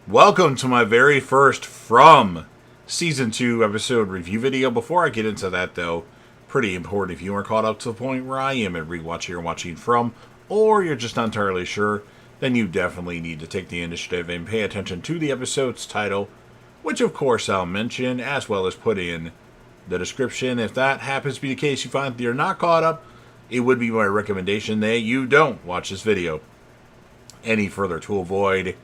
Welcome to my very first From Season 2 episode review video. Before I get into that, though, pretty important if you are caught up to the point where I am and rewatching or watching From, or you're just not entirely sure, then you definitely need to take the initiative and pay attention to the episode's title, which of course I'll mention, as well as put in the description. If that happens to be the case, you find that you're not caught up, it would be my recommendation that you don't watch this video any further to avoid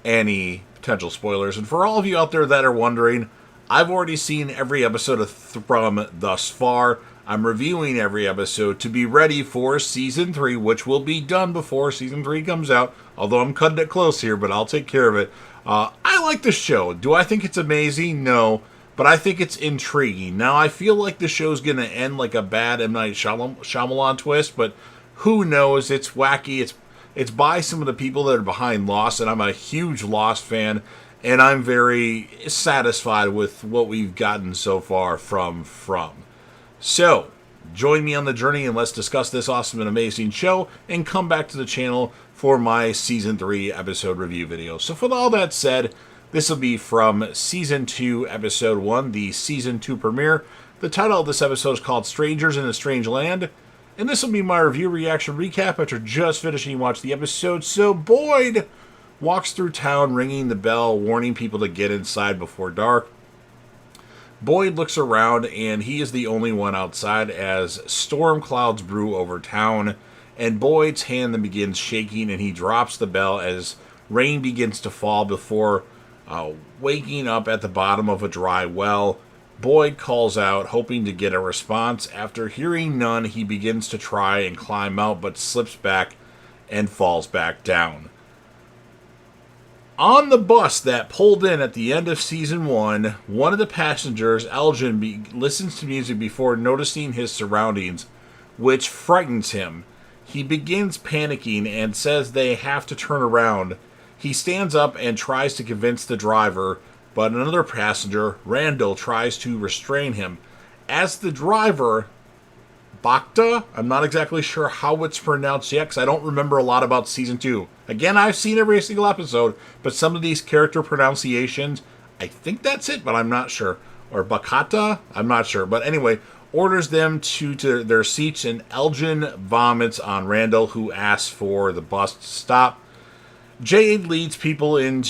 any potential spoilers. And for all of you out there that are wondering, I've already seen every episode of From thus far. I'm reviewing every episode to be ready for Season 3, which will be done before Season 3 comes out, although I'm cutting it close here, but I'll take care of it. I like the show. Do I think it's amazing? No. But I think it's intriguing. Now, I feel like the show's going to end like a bad M. Night Shyamalan twist, but who knows? It's wacky. It's by some of the people that are behind Lost, and I'm a huge Lost fan, and I'm very satisfied with what we've gotten so far from. So, join me on the journey and let's discuss this awesome and amazing show, and come back to the channel for my Season 3 episode review video. So for all that said, this will be from Season 2, Episode 1, the Season 2 premiere. The title of this episode is called Strangers in a Strange Land. And this will be my review reaction recap after just finishing watching the episode. So Boyd walks through town ringing the bell, warning people to get inside before dark. Boyd looks around and he is the only one outside as storm clouds brew over town. And Boyd's hand then begins shaking and he drops the bell as rain begins to fall before waking up at the bottom of a dry well. Boyd calls out, hoping to get a response. After hearing none, he begins to try and climb out, but slips back and falls back down. On the bus that pulled in at the end of Season 1, one of the passengers, Elgin, listens to music before noticing his surroundings, which frightens him. He begins panicking and says they have to turn around. He stands up and tries to convince the driver, but another passenger, Randall, tries to restrain him. As the driver, Bacta, I'm not exactly sure how it's pronounced yet because I don't remember a lot about Season 2. Again, I've seen every single episode, but some of these character pronunciations, I think that's it, but I'm not sure. Or Bacata, I'm not sure. But anyway, orders them to their seats, and Elgin vomits on Randall, who asks for the bus to stop. Jade leads people in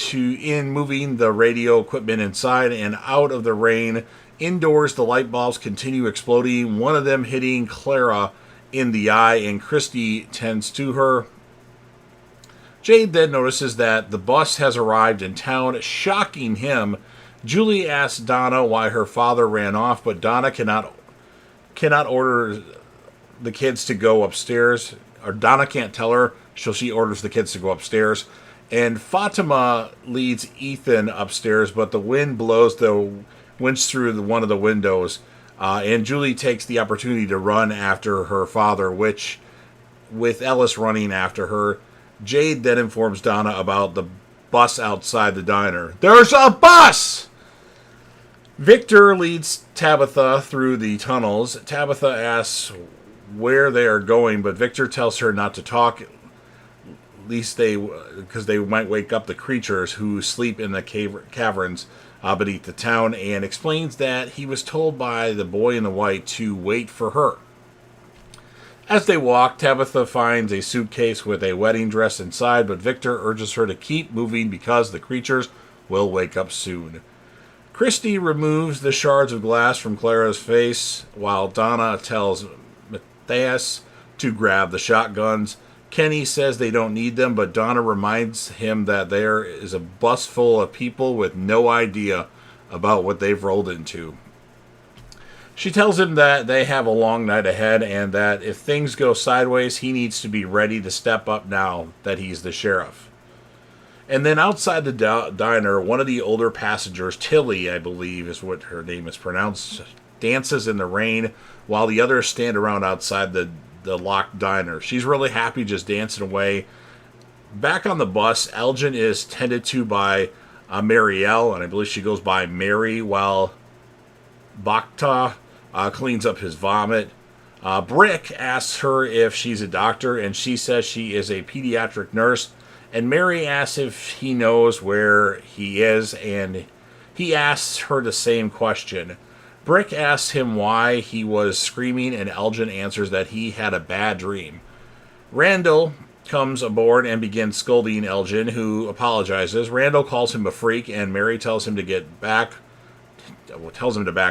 moving the radio equipment inside and out of the rain. Indoors, the light bulbs continue exploding, one of them hitting Clara in the eye, and Christy tends to her. Jade then notices that the bus has arrived in town, shocking him. Julie asks Donna why her father ran off, but Donna cannot order the kids to go upstairs, or Donna can't tell her, so she orders the kids to go upstairs. And Fatima leads Ethan upstairs, but the wind blows the winch through one of the windows. And Julie takes the opportunity to run after her father, which, with Ellis running after her, Jade then informs Donna about the bus outside the diner. There's a bus! Victor leads Tabitha through the tunnels. Tabitha asks where they are going, but Victor tells her not to talk, because they might wake up the creatures who sleep in the caverns beneath the town, and explains that he was told by the boy in the white to wait for her. As they walk, Tabitha finds a suitcase with a wedding dress inside, but Victor urges her to keep moving because the creatures will wake up soon. Christy removes the shards of glass from Clara's face, while Donna tells Matthias to grab the shotguns. Kenny says they don't need them, but Donna reminds him that there is a bus full of people with no idea about what they've rolled into. She tells him that they have a long night ahead and that if things go sideways, he needs to be ready to step up now that he's the sheriff. And then outside the diner, one of the older passengers, Tilly, I believe is what her name is pronounced, dances in the rain while the others stand around outside the locked diner. She's really happy, just dancing away. Back on the bus, Elgin is tended to by Marielle, and I believe she goes by Mary, while Bacta cleans up his vomit. Brick asks her if she's a doctor, and she says she is a pediatric nurse, And Mary asks if he knows where he is, and he asks her the same question. Brick asks him why he was screaming, and Elgin answers that he had a bad dream. Randall comes aboard and begins scolding Elgin, who apologizes. Randall calls him a freak, and Mary tells him to back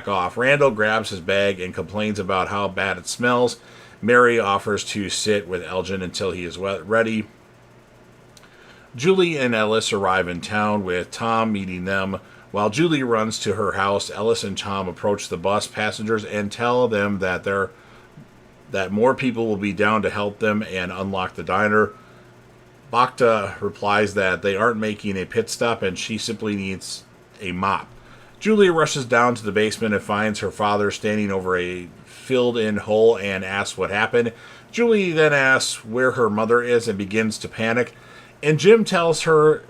off. Randall grabs his bag and complains about how bad it smells. Mary offers to sit with Elgin until he is ready. Julie and Ellis arrive in town, with Tom meeting them. While Julie runs to her house, Ellis and Tom approach the bus passengers and tell them that more people will be down to help them and unlock the diner. Bacta replies that they aren't making a pit stop and she simply needs a mop. Julie rushes down to the basement and finds her father standing over a filled-in hole and asks what happened. Julie then asks where her mother is and begins to panic. And Jim tells her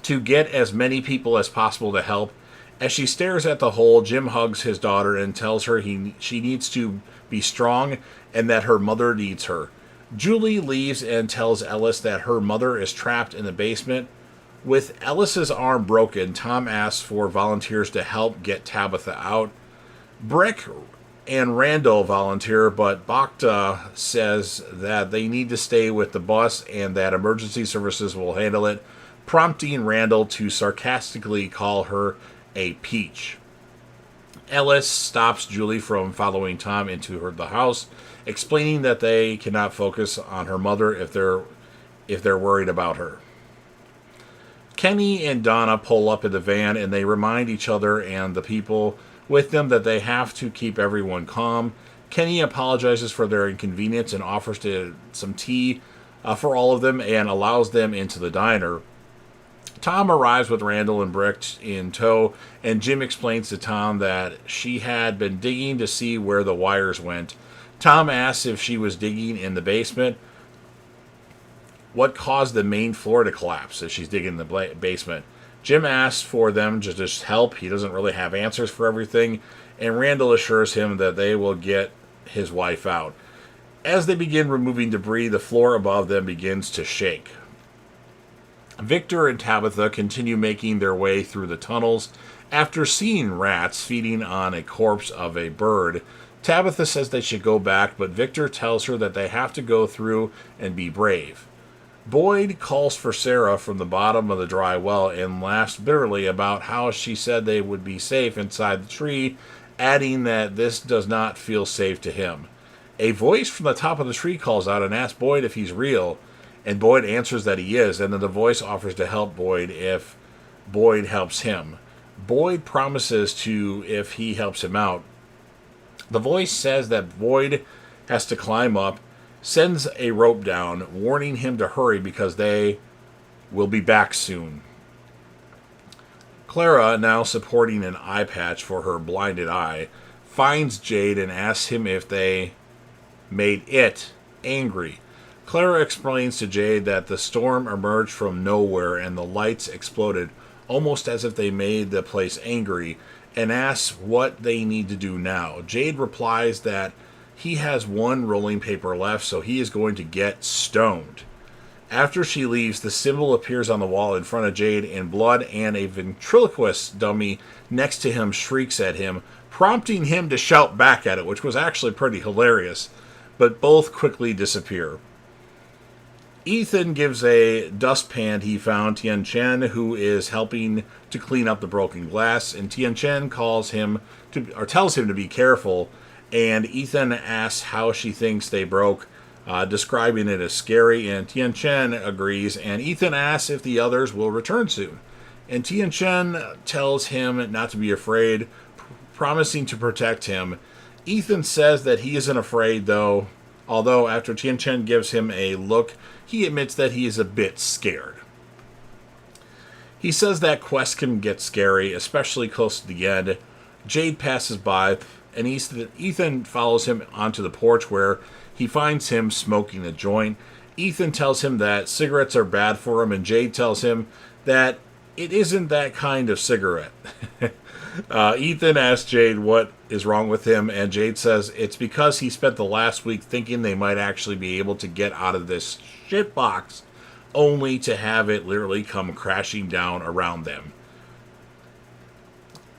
to get as many people as possible to help. As she stares at the hole, Jim hugs his daughter and tells her she needs to be strong and that her mother needs her. Julie leaves and tells Ellis that her mother is trapped in the basement. With Ellis's arm broken, Tom asks for volunteers to help get Tabitha out. Brick and Randall volunteer, but Bacta says that they need to stay with the bus and that emergency services will handle it, prompting Randall to sarcastically call her a peach. Ellis stops Julie from following Tom into the house, explaining that they cannot focus on her mother if they're worried about her. Kenny and Donna pull up in the van and they remind each other and the people with them that they have to keep everyone calm. Kenny apologizes for their inconvenience and offers some tea for all of them and allows them into the diner. Tom arrives with Randall and Brick in tow, and Jim explains to Tom that she had been digging to see where the wires went. Tom asks if she was digging in the basement. What caused the main floor to collapse if she's digging in the basement? Jim asks for them to just help. He doesn't really have answers for everything, and Randall assures him that they will get his wife out. As they begin removing debris, the floor above them begins to shake. Victor and Tabitha continue making their way through the tunnels. After seeing rats feeding on a corpse of a bird, Tabitha says they should go back, but Victor tells her that they have to go through and be brave. Boyd calls for Sarah from the bottom of the dry well and laughs bitterly about how she said they would be safe inside the tree, adding that this does not feel safe to him. A voice from the top of the tree calls out and asks Boyd if he's real, and Boyd answers that he is, and then the voice offers to help Boyd if Boyd helps him. Boyd promises to if he helps him out. The voice says that Boyd has to climb up, sends a rope down, warning him to hurry because they will be back soon. Clara, now supporting an eye patch for her blinded eye, finds Jade and asks him if they made it angry. Clara explains to Jade that the storm emerged from nowhere and the lights exploded, almost as if they made the place angry, and asks what they need to do now. Jade replies that he has one rolling paper left, so he is going to get stoned. After she leaves, the symbol appears on the wall in front of Jade in blood, and a ventriloquist dummy next to him shrieks at him, prompting him to shout back at it, which was actually pretty hilarious, but both quickly disappear. Ethan gives a dustpan he found Tien Chen, who is helping to clean up the broken glass, and Tien Chen tells him to be careful, and Ethan asks how she thinks they broke, describing it as scary, and Tien Chen agrees, and Ethan asks if the others will return soon. And Tien Chen tells him not to be afraid, promising to protect him. Ethan says that he isn't afraid, though, although after Tien Chen gives him a look, he admits that he is a bit scared. He says that quests can get scary, especially close to the end. Jade passes by, and Ethan follows him onto the porch where he finds him smoking a joint. Ethan tells him that cigarettes are bad for him, and Jade tells him that it isn't that kind of cigarette. Ethan asks Jade what is wrong with him, and Jade says it's because he spent the last week thinking they might actually be able to get out of this shitbox only to have it literally come crashing down around them.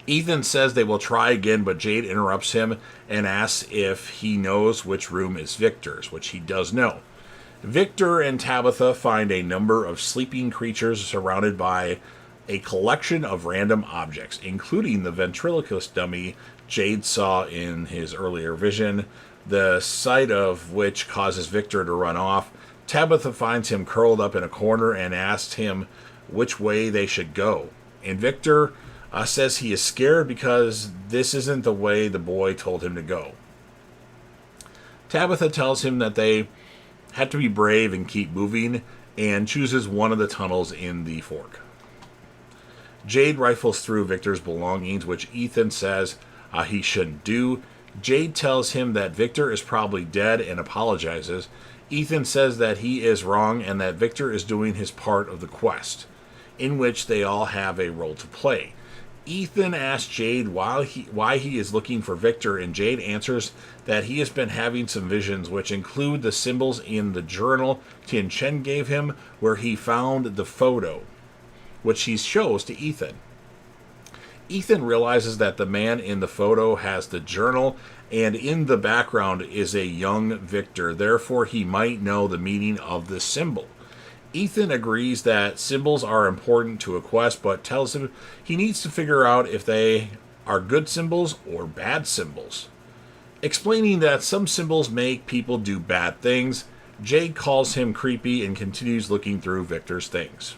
Ethan says they will try again, but Jade interrupts him and asks if he knows which room is Victor's, which he does know. Victor and Tabitha find a number of sleeping creatures surrounded by a collection of random objects, including the ventriloquist dummy Jade saw in his earlier vision, the sight of which causes Victor to run off. Tabitha finds him curled up in a corner and asks him which way they should go. And Victor says he is scared because this isn't the way the boy told him to go. Tabitha tells him that they had to be brave and keep moving, and chooses one of the tunnels in the fork. Jade rifles through Victor's belongings, which Ethan says he shouldn't do. Jade tells him that Victor is probably dead and apologizes. Ethan says that he is wrong and that Victor is doing his part of the quest, in which they all have a role to play. Ethan asks Jade why he is looking for Victor, and Jade answers that he has been having some visions, which include the symbols in the journal Tien Chen gave him, where he found the photo, which he shows to Ethan. Ethan realizes that the man in the photo has the journal, and in the background is a young Victor, therefore he might know the meaning of this symbol. Ethan agrees that symbols are important to a quest, but tells him he needs to figure out if they are good symbols or bad symbols. Explaining that some symbols make people do bad things, Jade calls him creepy and continues looking through Victor's things.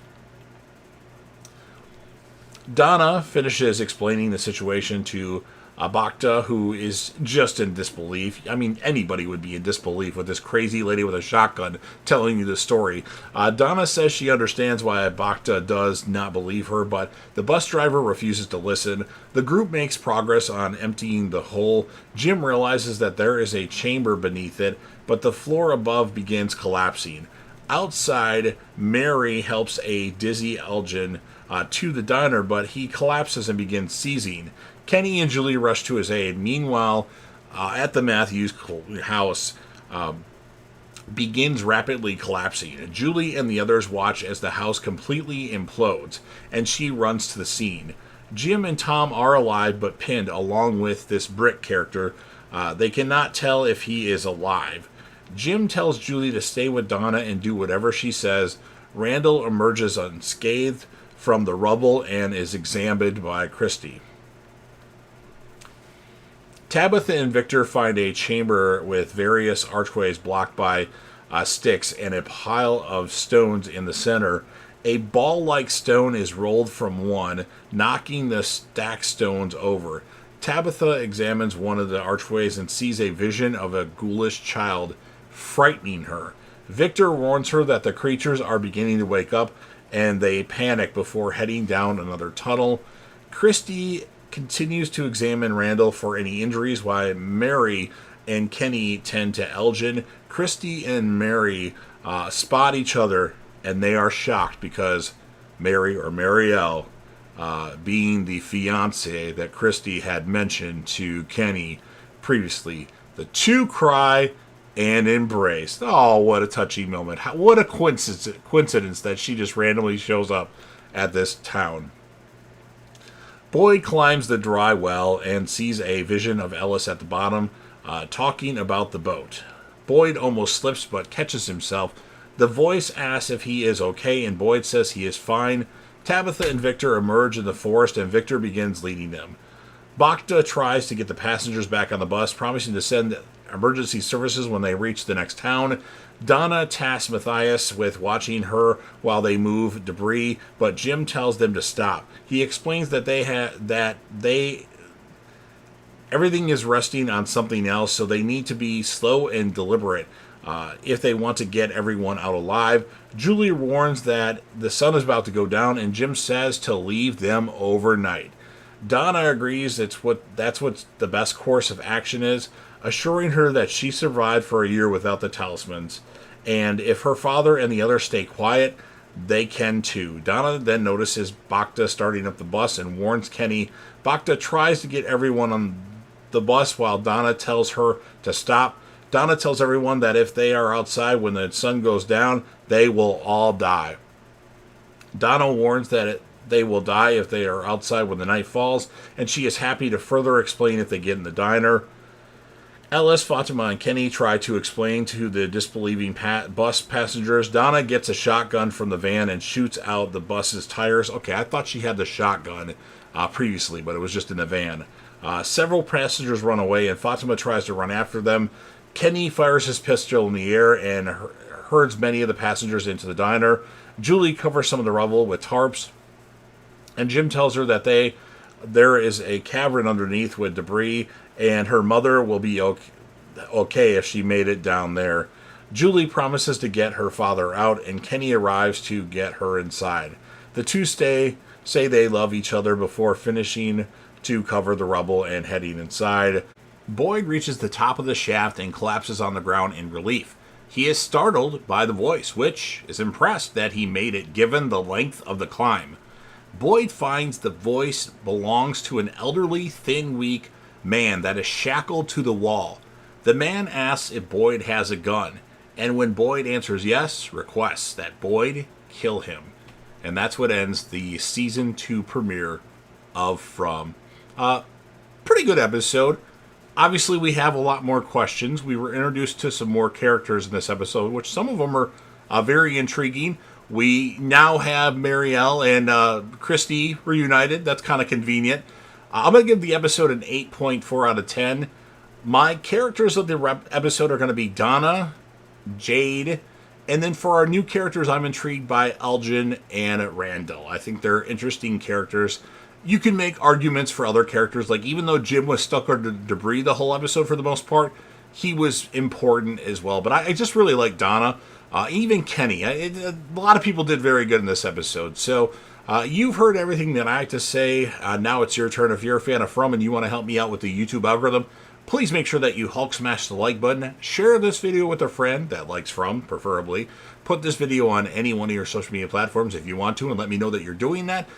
Donna finishes explaining the situation to Bacta, who is just in disbelief. I mean, anybody would be in disbelief with this crazy lady with a shotgun telling you the story. Donna says she understands why Bacta does not believe her, but the bus driver refuses to listen. The group makes progress on emptying the hole. Jim realizes that there is a chamber beneath it, but the floor above begins collapsing. Outside, Mary helps a dizzy Elgin to the diner, but he collapses and begins seizing. Kenny and Julie rush to his aid. Meanwhile, at the Matthews house, begins rapidly collapsing. Julie and the others watch as the house completely implodes, and she runs to the scene. Jim and Tom are alive but pinned, along with this Brick character. They cannot tell if he is alive. Jim tells Julie to stay with Donna and do whatever she says. Randall emerges unscathed from the rubble and is examined by Christy. Tabitha and Victor find a chamber with various archways blocked by sticks and a pile of stones in the center. A ball-like stone is rolled from one, knocking the stacked stones over. Tabitha examines one of the archways and sees a vision of a ghoulish child, frightening her. Victor warns her that the creatures are beginning to wake up, and they panic before heading down another tunnel. Christy continues to examine Randall for any injuries, while Mary and Kenny tend to Elgin. Christy and Mary spot each other, and they are shocked because Mary, or Marielle, being the fiance that Christy had mentioned to Kenny previously. The two cry and embrace. Oh, what a touching moment. What a coincidence that she just randomly shows up at this town. Boyd climbs the dry well and sees a vision of Ellis at the bottom, talking about the boat. Boyd almost slips but catches himself. The voice asks if he is okay, and Boyd says he is fine. Tabitha and Victor emerge in the forest, and Victor begins leading them. Bacta tries to get the passengers back on the bus, promising to send emergency services when they reach the next town. Donna tasks Matthias with watching her while they move debris, but Jim tells them to stop. He explains that everything is resting on something else, so they need to be slow and deliberate if they want to get everyone out alive. Julie warns that the sun is about to go down, and Jim says to leave them overnight. Donna agrees that's what the best course of action is, assuring her that she survived for a year without the talismans, and if her father and the others stay quiet, they can too. Donna then notices Bacta starting up the bus and warns Kenny. Bacta tries to get everyone on the bus while Donna tells her to stop. Donna tells everyone that if they are outside when the sun goes down, they will all die. Donna warns that they will die if they are outside when the night falls, and she is happy to further explain if they get in the diner. Ellis, Fatima, and Kenny try to explain to the disbelieving bus passengers. Donna gets a shotgun from the van and shoots out the bus's tires. Okay, I thought she had the shotgun previously, but it was just in the van. Several passengers run away, and Fatima tries to run after them. Kenny fires his pistol in the air and herds many of the passengers into the diner. Julie covers some of the rubble with tarps, and Jim tells her that there is a cavern underneath with debris, and her mother will be okay if she made it down there. Julie promises to get her father out, and Kenny arrives to get her inside. The two say they love each other before finishing to cover the rubble and heading inside. Boyd reaches the top of the shaft and collapses on the ground in relief. He is startled by the voice, which is impressed that he made it given the length of the climb. Boyd finds the voice belongs to an elderly, thin, weak man that is shackled to the wall. The man asks if Boyd has a gun, and when Boyd answers yes, requests that Boyd kill him. And that's what ends the Season 2 premiere of From. Pretty good episode. Obviously, we have a lot more questions. We were introduced to some more characters in this episode, which some of them are very intriguing. We now have Marielle and Christy reunited. That's kind of convenient. I'm going to give the episode an 8.4 out of 10. My characters of the episode are going to be Donna, Jade, and then for our new characters, I'm intrigued by Elgin and Randall. I think they're interesting characters. You can make arguments for other characters, like even though Jim was stuck under debris the whole episode for the most part, he was important as well. But I just really like Donna, even Kenny. A lot of people did very good in this episode. So you've heard everything that I have to say. Now it's your turn. If you're a fan of From and you want to help me out with the YouTube algorithm, please make sure that you Hulk smash the like button. Share this video with a friend that likes From, preferably. Put this video on any one of your social media platforms if you want to, and let me know that you're doing that.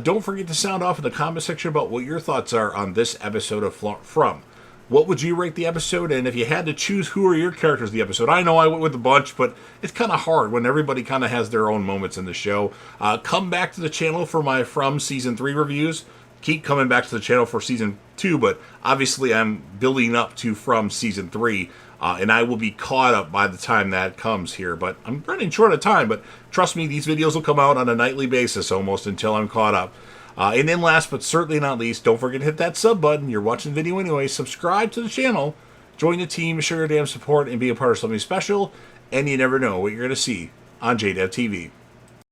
Don't forget to sound off in the comment section about what your thoughts are on this episode of From. What would you rate the episode? And if you had to choose, who are your characters of the episode? I know I went with a bunch, but it's kind of hard when everybody kind of has their own moments in the show. Come back to the channel for my From Season 3 reviews. Keep coming back to the channel for Season 2, but obviously I'm building up to From Season 3, and I will be caught up by the time that comes here. But I'm running short of time, but trust me, these videos will come out on a nightly basis almost until I'm caught up. And then last but certainly not least, don't forget to hit that sub button. You're watching the video anyway. Subscribe to the channel, join the team, show your damn support, and be a part of something special. And you never know what you're going to see on JDev TV.